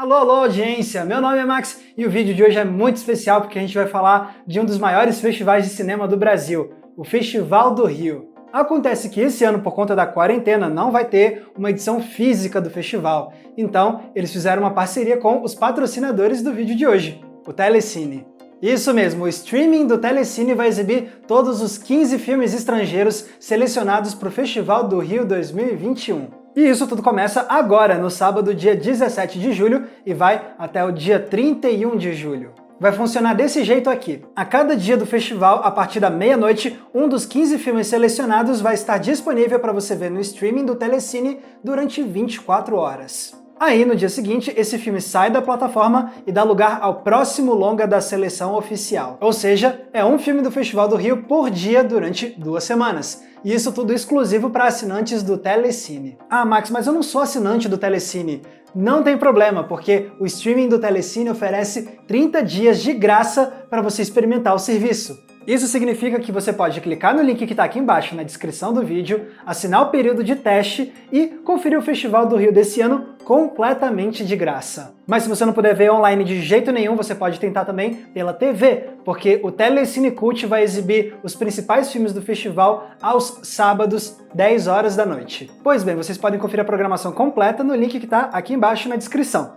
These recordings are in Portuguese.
Alô, alô, audiência! Meu nome é Max e o vídeo de hoje é muito especial porque a gente vai falar de um dos maiores festivais de cinema do Brasil, o Festival do Rio. Acontece que esse ano, por conta da quarentena, não vai ter uma edição física do festival, então eles fizeram uma parceria com os patrocinadores do vídeo de hoje, o Telecine. Isso mesmo, o streaming do Telecine vai exibir todos os 15 filmes estrangeiros selecionados para o Festival do Rio 2021. E isso tudo começa agora, no sábado, dia 17 de julho, e vai até o dia 31 de julho. Vai funcionar desse jeito aqui. A cada dia do festival, a partir da meia-noite, um dos 15 filmes selecionados vai estar disponível para você ver no streaming do Telecine durante 24 horas. Aí, no dia seguinte, esse filme sai da plataforma e dá lugar ao próximo longa da seleção oficial. Ou seja, é um filme do Festival do Rio por dia durante 2 semanas. E isso tudo exclusivo para assinantes do Telecine. Ah, Max, mas eu não sou assinante do Telecine. Não tem problema, porque o streaming do Telecine oferece 30 dias de graça para você experimentar o serviço. Isso significa que você pode clicar no link que está aqui embaixo na descrição do vídeo, assinar o período de teste e conferir o Festival do Rio desse ano completamente de graça. Mas se você não puder ver online de jeito nenhum, você pode tentar também pela TV, porque o Telecine Cult vai exibir os principais filmes do festival aos sábados, 10 horas da noite. Pois bem, vocês podem conferir a programação completa no link que está aqui embaixo na descrição.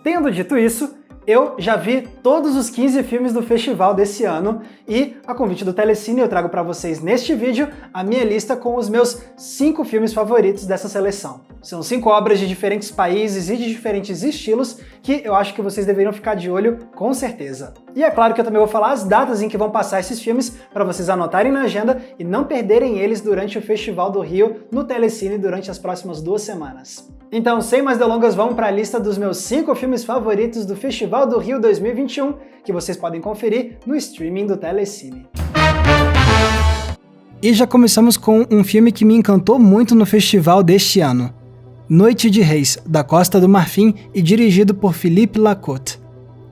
Tendo dito isso, eu já vi todos os 15 filmes do festival desse ano e, a convite do Telecine, eu trago para vocês neste vídeo a minha lista com os meus 5 filmes favoritos dessa seleção. São 5 obras de diferentes países e de diferentes estilos que eu acho que vocês deveriam ficar de olho com certeza. E é claro que eu também vou falar as datas em que vão passar esses filmes para vocês anotarem na agenda e não perderem eles durante o Festival do Rio no Telecine durante as próximas 2 semanas. Então, sem mais delongas, vamos para a lista dos meus 5 filmes favoritos do Festival do Rio 2021, que vocês podem conferir no streaming do Telecine. E já começamos com um filme que me encantou muito no festival deste ano. Noite de Reis, da Costa do Marfim e dirigido por Philippe Lacote.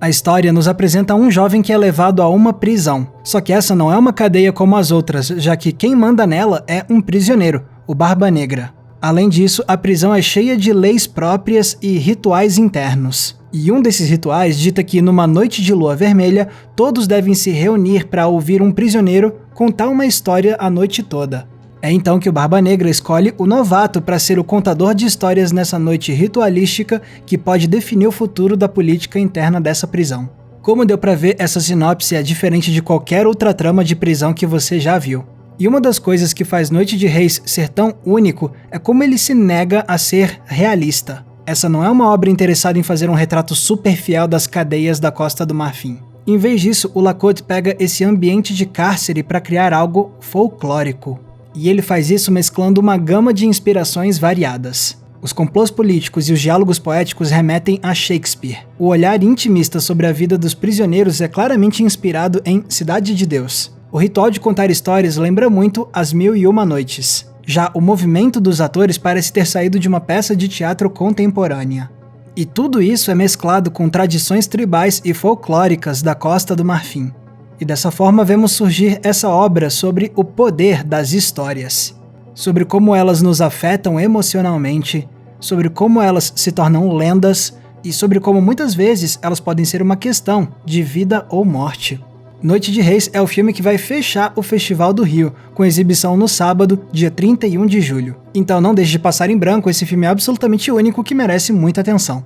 A história nos apresenta um jovem que é levado a uma prisão, só que essa não é uma cadeia como as outras, já que quem manda nela é um prisioneiro, o Barba Negra. Além disso, a prisão é cheia de leis próprias e rituais internos. E um desses rituais dita que numa noite de lua vermelha, todos devem se reunir para ouvir um prisioneiro contar uma história a noite toda. É então que o Barba Negra escolhe o novato para ser o contador de histórias nessa noite ritualística que pode definir o futuro da política interna dessa prisão. Como deu para ver, essa sinopse é diferente de qualquer outra trama de prisão que você já viu. E uma das coisas que faz Noite de Reis ser tão único é como ele se nega a ser realista. Essa não é uma obra interessada em fazer um retrato super fiel das cadeias da Costa do Marfim. Em vez disso, o Lacote pega esse ambiente de cárcere para criar algo folclórico. E ele faz isso mesclando uma gama de inspirações variadas. Os complôs políticos e os diálogos poéticos remetem a Shakespeare. O olhar intimista sobre a vida dos prisioneiros é claramente inspirado em Cidade de Deus. O ritual de contar histórias lembra muito As Mil e Uma Noites. Já o movimento dos atores parece ter saído de uma peça de teatro contemporânea. E tudo isso é mesclado com tradições tribais e folclóricas da Costa do Marfim. E dessa forma vemos surgir essa obra sobre o poder das histórias. Sobre como elas nos afetam emocionalmente, sobre como elas se tornam lendas e sobre como muitas vezes elas podem ser uma questão de vida ou morte. Noite de Reis é o filme que vai fechar o Festival do Rio, com exibição no sábado, dia 31 de julho. Então não deixe de passar em branco, esse filme é absolutamente único que merece muita atenção.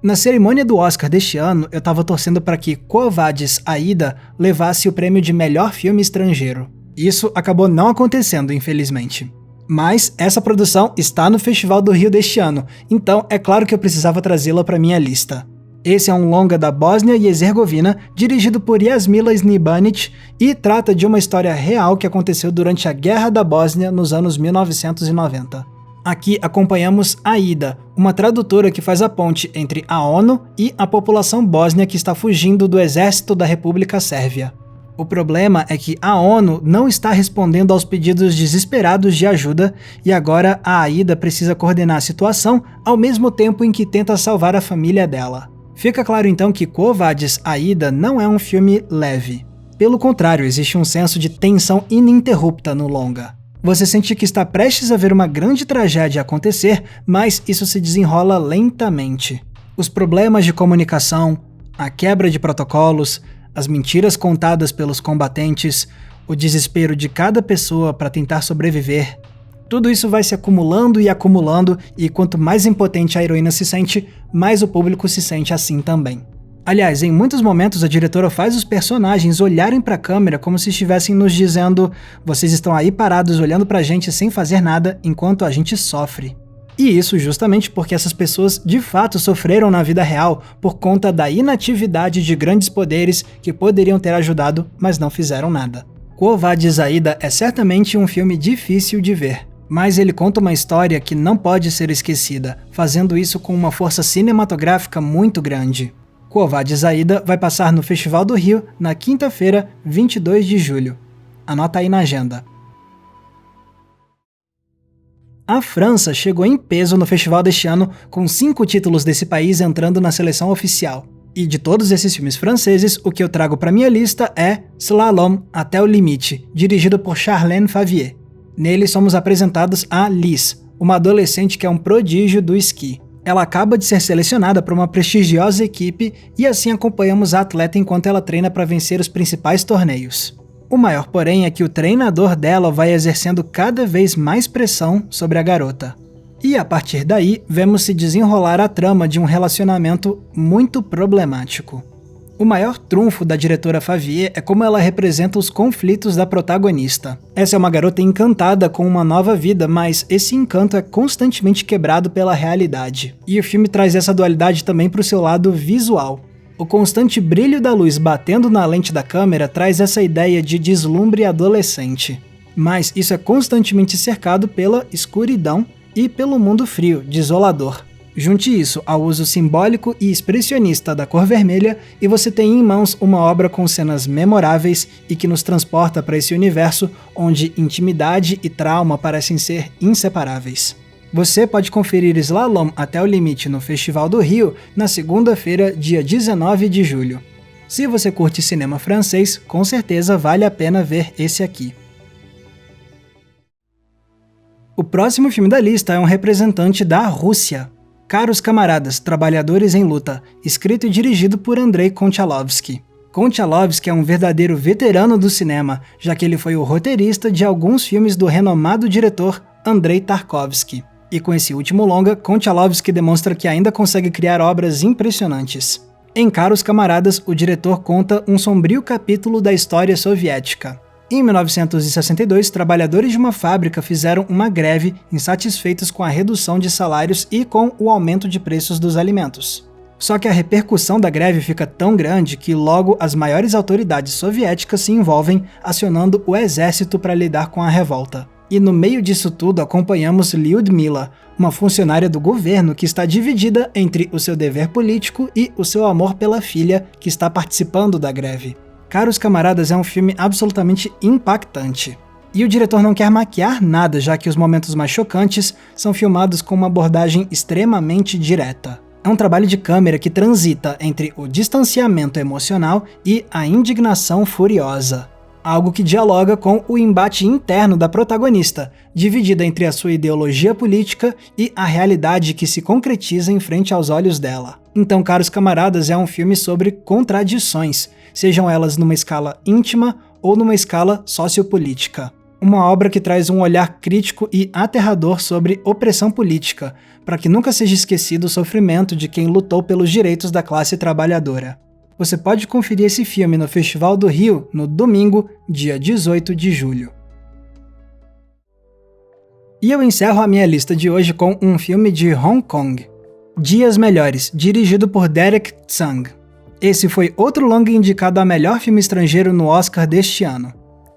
Na cerimônia do Oscar deste ano, eu tava torcendo para que Quo Vadis, Aida levasse o prêmio de melhor filme estrangeiro. Isso acabou não acontecendo, infelizmente. Mas essa produção está no Festival do Rio deste ano, então é claro que eu precisava trazê-la para minha lista. Esse é um longa da Bósnia e Herzegovina, dirigido por Jasmila Snibanić e trata de uma história real que aconteceu durante a Guerra da Bósnia nos anos 1990. Aqui acompanhamos Aida, uma tradutora que faz a ponte entre a ONU e a população bósnia que está fugindo do exército da República Sérvia. O problema é que a ONU não está respondendo aos pedidos desesperados de ajuda e agora a Aida precisa coordenar a situação ao mesmo tempo em que tenta salvar a família dela. Fica claro então que Quo Vadis, Aida não é um filme leve. Pelo contrário, existe um senso de tensão ininterrupta no longa. Você sente que está prestes a ver uma grande tragédia acontecer, mas isso se desenrola lentamente. Os problemas de comunicação, a quebra de protocolos, as mentiras contadas pelos combatentes, o desespero de cada pessoa para tentar sobreviver, tudo isso vai se acumulando e quanto mais impotente a heroína se sente, mais o público se sente assim também. Aliás, em muitos momentos a diretora faz os personagens olharem para a câmera como se estivessem nos dizendo: vocês estão aí parados olhando pra gente sem fazer nada enquanto a gente sofre. E isso justamente porque essas pessoas de fato sofreram na vida real por conta da inatividade de grandes poderes que poderiam ter ajudado, mas não fizeram nada. Quo Vadis Aida é certamente um filme difícil de ver, mas ele conta uma história que não pode ser esquecida, fazendo isso com uma força cinematográfica muito grande. Quo Vadis Aida vai passar no Festival do Rio na quinta-feira, 22 de julho. Anota aí na agenda. A França chegou em peso no festival deste ano, com 5 títulos desse país entrando na seleção oficial. E de todos esses filmes franceses, o que eu trago para minha lista é Slalom Até o Limite, dirigido por Charlène Favier. Nele somos apresentados a Liz, uma adolescente que é um prodígio do esqui. Ela acaba de ser selecionada por uma prestigiosa equipe e assim acompanhamos a atleta enquanto ela treina para vencer os principais torneios. O maior, porém, é que o treinador dela vai exercendo cada vez mais pressão sobre a garota. E a partir daí, vemos se desenrolar a trama de um relacionamento muito problemático. O maior trunfo da diretora Favier é como ela representa os conflitos da protagonista. Essa é uma garota encantada com uma nova vida, mas esse encanto é constantemente quebrado pela realidade. E o filme traz essa dualidade também para o seu lado visual. O constante brilho da luz batendo na lente da câmera traz essa ideia de deslumbre adolescente. Mas isso é constantemente cercado pela escuridão e pelo mundo frio, desolador. Junte isso ao uso simbólico e expressionista da cor vermelha e você tem em mãos uma obra com cenas memoráveis e que nos transporta para esse universo onde intimidade e trauma parecem ser inseparáveis. Você pode conferir Slalom Até o Limite no Festival do Rio na segunda-feira, dia 19 de julho. Se você curte cinema francês, com certeza vale a pena ver esse aqui. O próximo filme da lista é um representante da Rússia. Caros Camaradas, Trabalhadores em Luta, escrito e dirigido por Andrei Konchalovsky. Konchalovsky é um verdadeiro veterano do cinema, já que ele foi o roteirista de alguns filmes do renomado diretor Andrei Tarkovsky. E com esse último longa, Konchalovsky demonstra que ainda consegue criar obras impressionantes. Em Caros Camaradas, o diretor conta um sombrio capítulo da história soviética. Em 1962, trabalhadores de uma fábrica fizeram uma greve insatisfeitos com a redução de salários e com o aumento de preços dos alimentos. Só que a repercussão da greve fica tão grande que logo as maiores autoridades soviéticas se envolvem, acionando o exército para lidar com a revolta. E no meio disso tudo acompanhamos Lyudmila, uma funcionária do governo que está dividida entre o seu dever político e o seu amor pela filha que está participando da greve. Caros Camaradas é um filme absolutamente impactante. E o diretor não quer maquiar nada, já que os momentos mais chocantes são filmados com uma abordagem extremamente direta. É um trabalho de câmera que transita entre o distanciamento emocional e a indignação furiosa. Algo que dialoga com o embate interno da protagonista, dividida entre a sua ideologia política e a realidade que se concretiza em frente aos olhos dela. Então, Caros Camaradas é um filme sobre contradições, sejam elas numa escala íntima ou numa escala sociopolítica. Uma obra que traz um olhar crítico e aterrador sobre opressão política, para que nunca seja esquecido o sofrimento de quem lutou pelos direitos da classe trabalhadora. Você pode conferir esse filme no Festival do Rio no domingo, dia 18 de julho. E eu encerro a minha lista de hoje com um filme de Hong Kong, Dias Melhores, dirigido por Derek Tsang. Esse foi outro longa indicado a melhor filme estrangeiro no Oscar deste ano.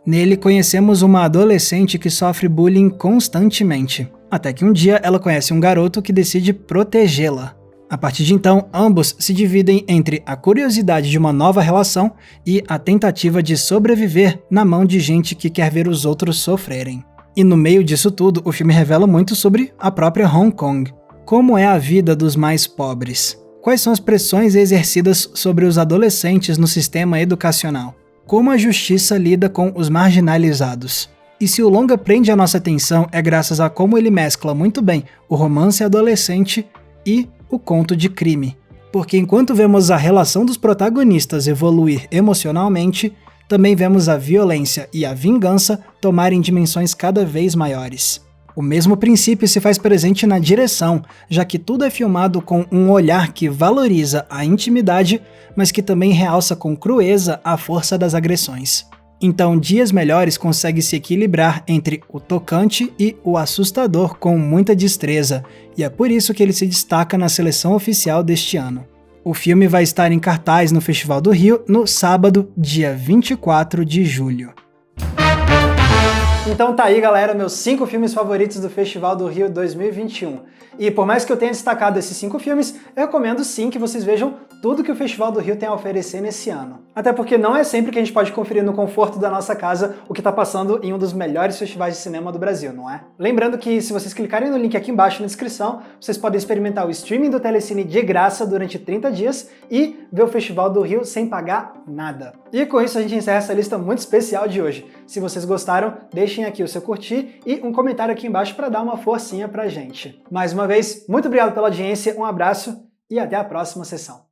Nele conhecemos uma adolescente que sofre bullying constantemente, até que um dia ela conhece um garoto que decide protegê-la. A partir de então, ambos se dividem entre a curiosidade de uma nova relação e a tentativa de sobreviver na mão de gente que quer ver os outros sofrerem. E no meio disso tudo, o filme revela muito sobre a própria Hong Kong. Como é a vida dos mais pobres? Quais são as pressões exercidas sobre os adolescentes no sistema educacional? Como a justiça lida com os marginalizados? E se o longa prende a nossa atenção é graças a como ele mescla muito bem o romance adolescente e o conto de crime. Porque enquanto vemos a relação dos protagonistas evoluir emocionalmente, também vemos a violência e a vingança tomarem dimensões cada vez maiores. O mesmo princípio se faz presente na direção, já que tudo é filmado com um olhar que valoriza a intimidade, mas que também realça com crueza a força das agressões. Então, Dias Melhores consegue se equilibrar entre o tocante e o assustador com muita destreza, e é por isso que ele se destaca na seleção oficial deste ano. O filme vai estar em cartaz no Festival do Rio no sábado, dia 24 de julho. Então tá aí, galera, meus 5 filmes favoritos do Festival do Rio 2021. E por mais que eu tenha destacado esses 5 filmes, eu recomendo sim que vocês vejam tudo que o Festival do Rio tem a oferecer nesse ano. Até porque não é sempre que a gente pode conferir no conforto da nossa casa o que está passando em um dos melhores festivais de cinema do Brasil, não é? Lembrando que se vocês clicarem no link aqui embaixo na descrição, vocês podem experimentar o streaming do Telecine de graça durante 30 dias e ver o Festival do Rio sem pagar nada. E com isso a gente encerra essa lista muito especial de hoje. Se vocês gostaram, deixem aqui o seu curtir e um comentário aqui embaixo para dar uma forcinha pra gente. Mais uma vez, muito obrigado pela audiência, um abraço e até a próxima sessão.